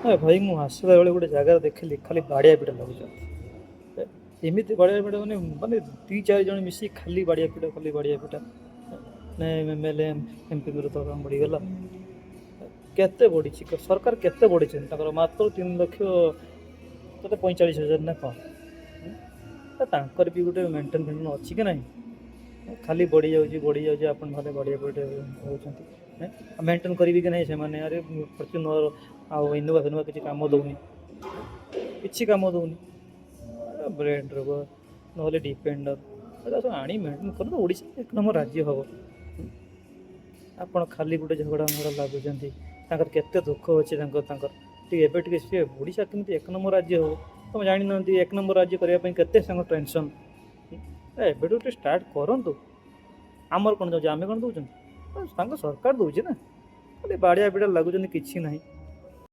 ଭାଇ ମୁଁ ଆସିଲା ବେଳେ ଗୋଟେ ଜାଗାରେ ଦେଖିଲି ଖାଲି ବାଡ଼ିଆ ପିଟା ଲାଗୁଛନ୍ତି। ଏମିତି ବାଡ଼ିଆ ପିଟା ମାନେ ମାନେ 2-4 ଜଣ ମିଶି ଖାଲି ବାଡ଼ିଆ ପିଟା ଖାଲି ବାଡ଼ିଆ ପିଟା। ନାଇଁ MLA MPଙ୍କର ଦରମା ବଢ଼ିଗଲା। କେତେ ବଢ଼ିଛି ସରକାର କେତେ ବଢ଼ିଛନ୍ତି ତାଙ୍କର ମାତ୍ର 3 ଲକ୍ଷ କେତେ 45,000 ନା କ'ଣ? ତାଙ୍କର ବି ଗୋଟେ ମେଣ୍ଟେନ୍ ଅଛି କି ନାହିଁ? ଖାଲି ବଢ଼ିଯାଉଛି ଆପଣ ଭଲ ବଢ଼ିଆ ବଢ଼ିଆ ହେଉଛନ୍ତି। ମେଣ୍ଟେନ୍ କରିବି କି ନାହିଁ ସେମାନେ? ଆରେ ଫର୍ଚୁନର ଆଉ ଇନୋଭା ଫିନୋଭା କିଛି କାମ ଦେଉନି, କିଛି କାମ ଦେଉନି। ବ୍ରେଣ୍ଡ ରୋଗ ନହେଲେ ଡିପେଣ୍ଡର ଏଟା ସବୁ ଆଣି ମେଣ୍ଟେନ୍ କରନ୍ତୁ, ଓଡ଼ିଶା 1 ନମ୍ବର ରାଜ୍ୟ ହେବ। ଆପଣ ଖାଲି ଗୋଟେ ଝଗଡ଼ା ମଗଡ଼ା ଲାଗୁଛନ୍ତି। ତାଙ୍କର କେତେ ଦୁଃଖ ଅଛି ତାଙ୍କର ଟିକେ ଏବେ ଟିକେ ସିଏ ଓଡ଼ିଶା କେମିତି 1 ନମ୍ବର ରାଜ୍ୟ ହେବ ତୁମେ ଜାଣିନାହାନ୍ତି। 1 ନମ୍ବର ରାଜ୍ୟ କରିବା ପାଇଁ କେତେ ତାଙ୍କର ଟେନସନ୍। ଏବେଠୁ ଟିକେ ଷ୍ଟାର୍ଟ କରନ୍ତୁ। ଆମର କ'ଣ ଯାଉଛି, ଆମେ କ'ଣ ଦେଉଛନ୍ତି? ତାଙ୍କ ସରକାର ଦେଉଛି ନା। ଖାଲି ବାଡ଼ିଆ ପିଟା ଲାଗୁଛନ୍ତି, କିଛି ନାହିଁ।